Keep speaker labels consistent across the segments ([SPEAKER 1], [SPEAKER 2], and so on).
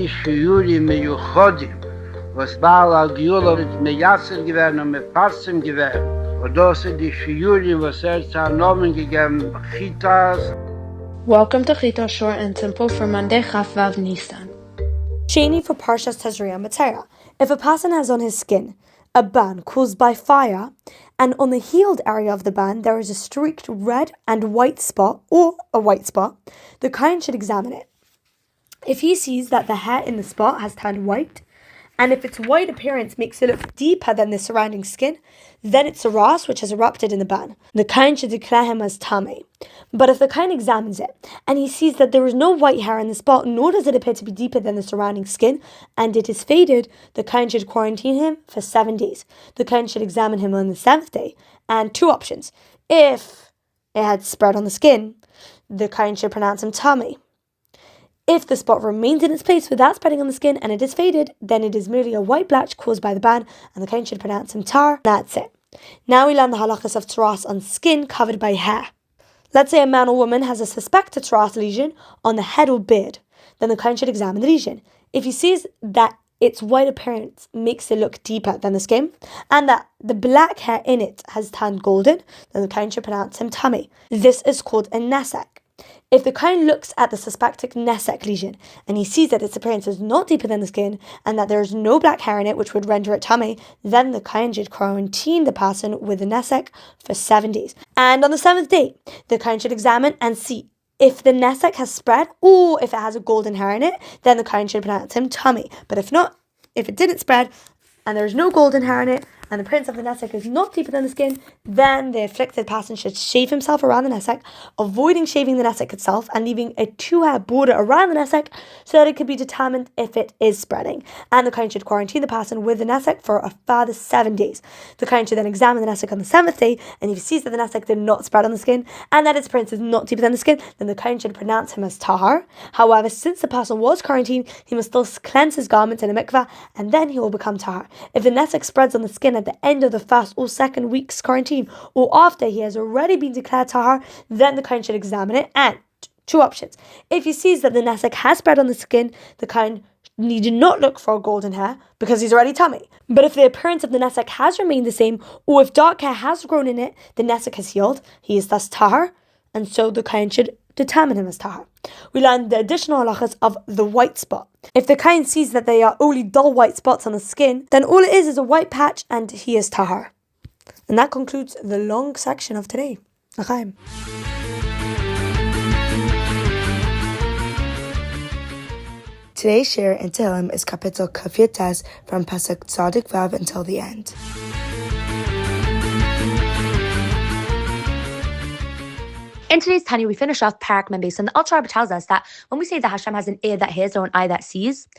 [SPEAKER 1] die Shiuri meyuchodim, was Baal al-Giula mit Meyasser gewähren und mit Parsim gewähren. Und das sind die Shiuri, was zu Nomen gegeben, Chitas.
[SPEAKER 2] Welcome to Chita Short and Simple for Monday, Chof Vav Nissan.
[SPEAKER 3] Shani for Parshas Tazria Metzora. If a person has on his skin a ban caused by fire, and on the healed area of the ban there is a streaked red and white spot, or a white spot, the kohen should examine it. If he sees that the hair in the spot has turned white, and if its white appearance makes it look deeper than the surrounding skin, then it's a ras which has erupted in the ban. The kohen should declare him as tamei. But if the kohen examines it, and he sees that there is no white hair in the spot, nor does it appear to be deeper than the surrounding skin, and it is faded, the kohen should quarantine him for 7 days. The kohen should examine him on the 7th day, and 2 options. If it had spread on the skin, the kohen should pronounce him tamei. If the spot remains in its place without spreading on the skin and it is faded, then it is merely a white blotch caused by the ban, and the kohen should pronounce him tar. That's it. Now we learn the halachas of tzaras on skin covered by hair. Let's say a man or woman has a suspected tzaras lesion on the head or beard. Then the kohen should examine the lesion. If he sees that its white appearance makes it look deeper than the skin, and that the black hair in it has turned golden, then the kohen should pronounce him tamei. This is called a nesek. If the kohen looks at the suspected nesek lesion and he sees that its appearance is not deeper than the skin and that there is no black hair in it which would render it tamei, then the kohen should quarantine the person with the nesek for 7 days. And on the 7th day, the kohen should examine and see if the nesek has spread or if it has a golden hair in it, then the kohen should pronounce him tamei. But if not, if it didn't spread and there is no golden hair in it, and the appearance of the nesek is not deeper than the skin, then the afflicted person should shave himself around the nesek, avoiding shaving the nesek itself and leaving a 2-hair border around the nesek so that it could be determined if it is spreading. And the kohen should quarantine the person with the nesek for a further 7 days. The kohen should then examine the nesek on the 7th day, and if he sees that the nesek did not spread on the skin and that its appearance is not deeper than the skin, then the kohen should pronounce him as tahar. However, since the person was quarantined, he must still cleanse his garments in a mikveh, and then he will become tahar. If the nesek spreads on the skin at the end of the 1st or 2nd week's quarantine, or after he has already been declared tahar, then the kohen should examine it. And 2 options. If he sees that the nesek has spread on the skin, the kohen need not look for a golden hair because he's already tamei. But if the appearance of the nesek has remained the same, or if dark hair has grown in it, the nesek has healed, he is thus tahar, and so the kohen should determine him as tahar. We learn the additional halachas of the white spot. If the kohen sees that they are only dull white spots on the skin, then all it is a white patch and he is tahar. And that concludes the long section of today. L'chaim. Today's share in Tehillim is Kapitel Kaf Tes from Pasuk Tzadik Vav until the end.
[SPEAKER 4] In today's Tanya, we finish off Parak Membes, and the Alter Rebbe tells us that when we say that Hashem has an ear that hears or an eye that sees,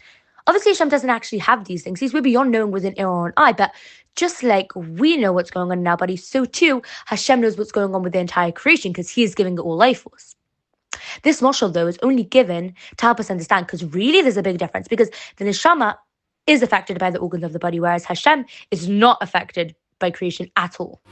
[SPEAKER 4] obviously Hashem doesn't actually have these things. He's way beyond knowing with an ear or an eye, but just like we know what's going on in our bodies, so too Hashem knows what's going on with the entire creation because He is giving it all life force. This mashal, though, is only given to help us understand, because really there's a big difference, because the neshama is affected by the organs of the body, whereas Hashem is not affected by creation at all.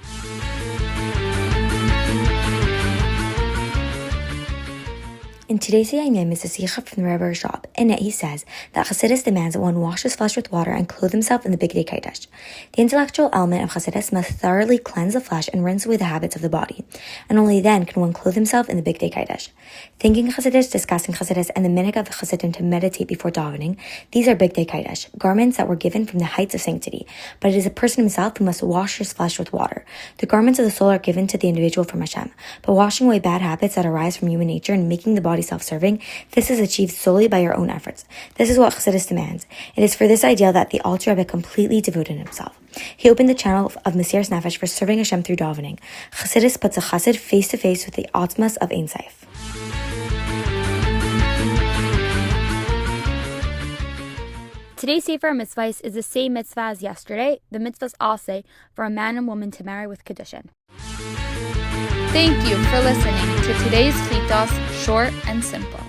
[SPEAKER 5] In today's Yom is a sikha from the Rebbe shop. In it, he says that Chassidus demands that one wash his flesh with water and clothe himself in the Bigdei Kodesh. The intellectual element of Chassidus must thoroughly cleanse the flesh and rinse away the habits of the body, and only then can one clothe himself in the Bigdei Kodesh. Thinking Chassidus, discussing Chassidus, and the minhag of the Chassidim to meditate before davening, these are Bigdei Kodesh, garments that were given from the heights of sanctity, but it is a person himself who must wash his flesh with water. The garments of the soul are given to the individual from Hashem, but washing away bad habits that arise from human nature and making the body self-serving, this is achieved solely by your own efforts. This is what Chassidus demands. It is for this ideal that the Alter Rebbe completely devoted himself. He opened the channel of Mesiras Nefesh for serving Hashem through davening. Chassidus puts a chassid face to face with the Atmas of Ein Sof.
[SPEAKER 6] Today's Sefer Mitzvahs is the same mitzvah as yesterday, the mitzvahs aseh for a man and woman to marry with Kedushin.
[SPEAKER 7] Thank you for listening to today's Chitas Short and Simple.